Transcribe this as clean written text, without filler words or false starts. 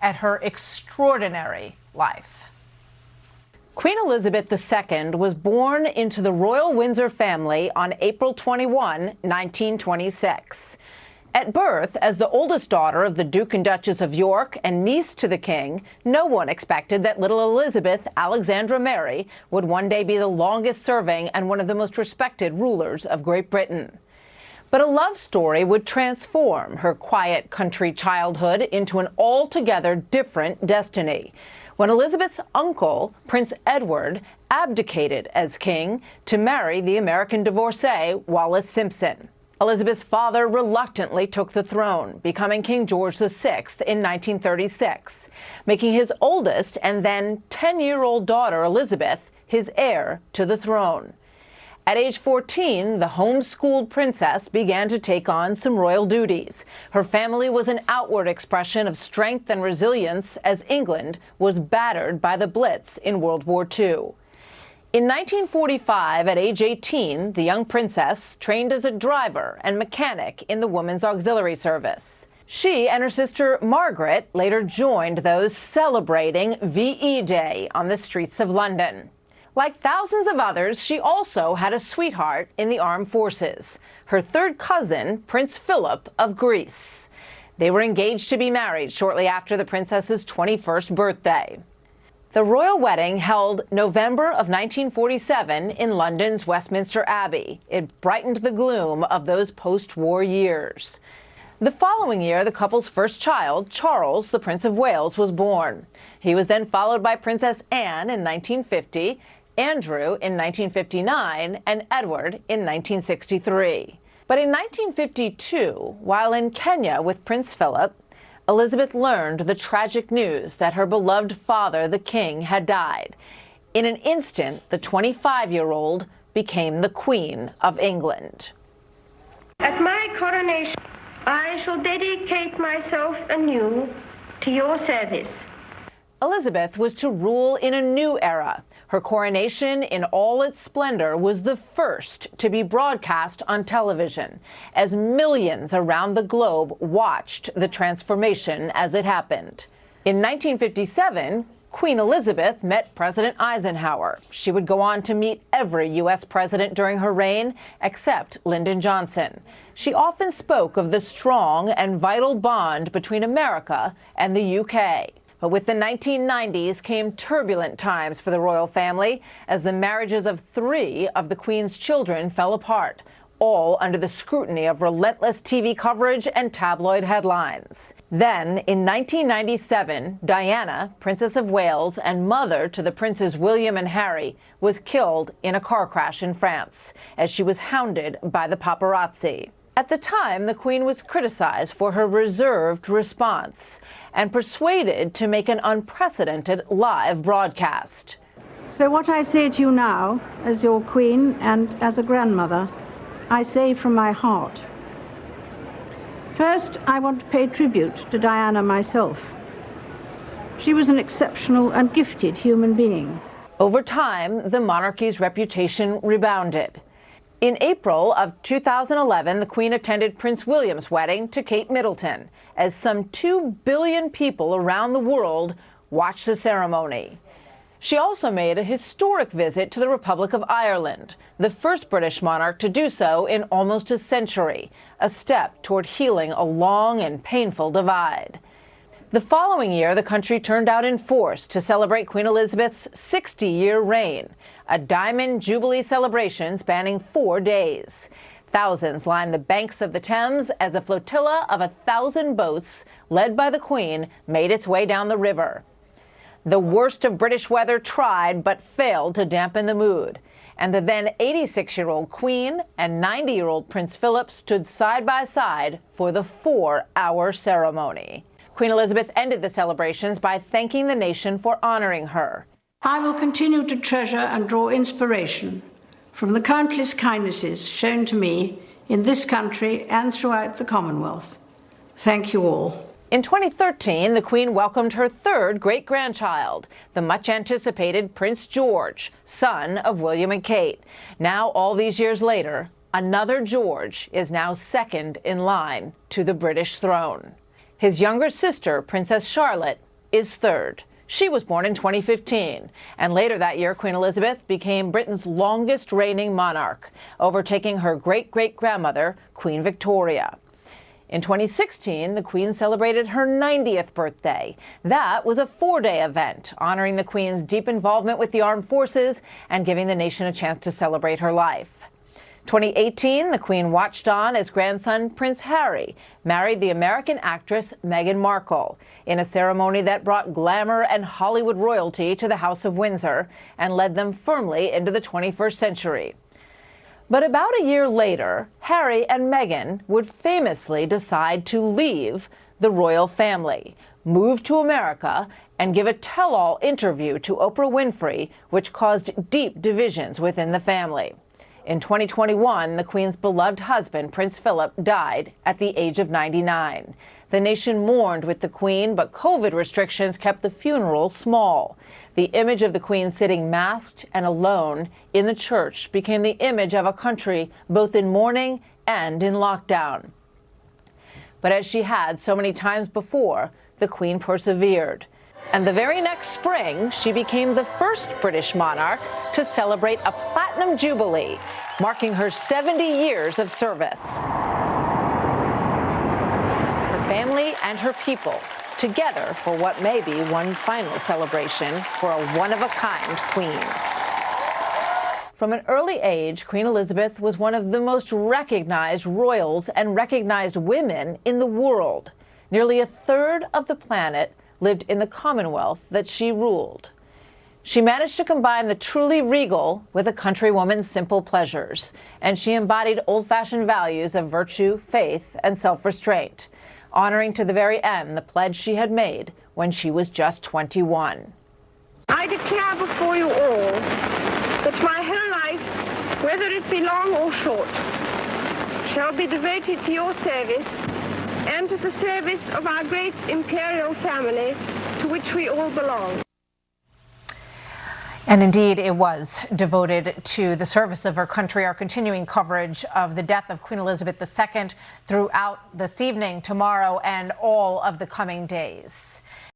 at her extraordinary life. Queen Elizabeth II was born into the royal Windsor family on April 21, 1926. At birth, as the oldest daughter of the Duke and Duchess of York and niece to the King, no one expected that little Elizabeth Alexandra Mary would one day be the longest-serving and one of the most respected rulers of Great Britain. But a love story would transform her quiet country childhood into an altogether different destiny, when Elizabeth's uncle, Prince Edward, abdicated as king to marry the American divorcee Wallis Simpson. Elizabeth's father reluctantly took the throne, becoming King George VI in 1936, making his oldest and then 10-year-old daughter, Elizabeth, his heir to the throne. At age 14, the homeschooled princess began to take on some royal duties. Her family was an outward expression of strength and resilience as England was battered by the Blitz in World War II. In 1945, at age 18, the young princess trained as a driver and mechanic in the Women's Auxiliary Service. She and her sister Margaret later joined those celebrating VE Day on the streets of London. Like thousands of others, she also had a sweetheart in the armed forces, her third cousin, Prince Philip of Greece. They were engaged to be married shortly after the princess's 21st birthday. The royal wedding held November of 1947 in London's Westminster Abbey. It brightened the gloom of those post-war years. The following year, the couple's first child, Charles, the Prince of Wales, was born. He was then followed by Princess Anne in 1950, Andrew in 1959, and Edward in 1963. But in 1952, while in Kenya with Prince Philip, Elizabeth learned the tragic news that her beloved father, the king, had died. In an instant, the 25-year-old became the Queen of England. At my coronation, I shall dedicate myself anew to your service. Elizabeth was to rule in a new era. Her coronation in all its splendor was the first to be broadcast on television, as millions around the globe watched the transformation as it happened. In 1957, Queen Elizabeth met President Eisenhower. She would go on to meet every U.S. president during her reign, except Lyndon Johnson. She often spoke of the strong and vital bond between America and the U.K. But with the 1990s came turbulent times for the royal family as the marriages of 3 of the Queen's children fell apart, all under the scrutiny of relentless TV coverage and tabloid headlines. Then, in 1997, Diana, Princess of Wales and mother to the Princes William and Harry, was killed in a car crash in France as she was hounded by the paparazzi. At the time, the Queen was criticized for her reserved response and persuaded to make an unprecedented live broadcast. So what I say to you now, as your Queen and as a grandmother, I say from my heart. First, I want to pay tribute to Diana myself. She was an exceptional and gifted human being. Over time, the monarchy's reputation rebounded. In April of 2011, the Queen attended Prince William's wedding to Kate Middleton, as some 2 billion people around the world watched the ceremony. She also made a historic visit to the Republic of Ireland, the first British monarch to do so in almost a century, a step toward healing a long and painful divide. The following year, the country turned out in force to celebrate Queen Elizabeth's 60-year reign, a Diamond Jubilee celebration spanning 4 days. Thousands lined the banks of the Thames as a flotilla of 1,000 boats, led by the Queen, made its way down the river. The worst of British weather tried but failed to dampen the mood, and the then 86-year-old Queen and 90-year-old Prince Philip stood side by side for the 4-hour ceremony. Queen Elizabeth ended the celebrations by thanking the nation for honoring her. I will continue to treasure and draw inspiration from the countless kindnesses shown to me in this country and throughout the Commonwealth. Thank you all. In 2013, the Queen welcomed her third great-grandchild, the much-anticipated Prince George, son of William and Kate. Now, all these years later, another George is now second in line to the British throne. His younger sister, Princess Charlotte, is third. She was born in 2015, and later that year, Queen Elizabeth became Britain's longest reigning monarch, overtaking her great-great-grandmother, Queen Victoria. In 2016, the Queen celebrated her 90th birthday. That was a four-day event, honoring the Queen's deep involvement with the armed forces and giving the nation a chance to celebrate her life. 2018, the Queen watched on as grandson Prince Harry married the American actress Meghan Markle in a ceremony that brought glamour and Hollywood royalty to the House of Windsor and led them firmly into the 21st century. But about a year later, Harry and Meghan would famously decide to leave the royal family, move to America, and give a tell-all interview to Oprah Winfrey, which caused deep divisions within the family. In 2021, the Queen's beloved husband, Prince Philip, died at the age of 99. The nation mourned with the Queen, but COVID restrictions kept the funeral small. The image of the Queen sitting masked and alone in the church became the image of a country both in mourning and in lockdown. But as she had so many times before, the Queen persevered. And the very next spring, she became the first British monarch to celebrate a platinum jubilee, marking her 70 years of service. Her family and her people together for what may be one final celebration for a one-of-a-kind queen. From an early age, Queen Elizabeth was one of the most recognized royals and recognized women in the world. Nearly a third of the planet lived in the Commonwealth that she ruled. She managed to combine the truly regal with a countrywoman's simple pleasures, and she embodied old-fashioned values of virtue, faith, and self-restraint, honoring to the very end the pledge she had made when she was just 21. I declare before you all that my whole life, whether it be long or short, shall be devoted to your service and to the service of our great imperial family to which we all belong. And indeed, it was devoted to the service of her country. Our continuing coverage of the death of Queen Elizabeth II throughout this evening, tomorrow, and all of the coming days.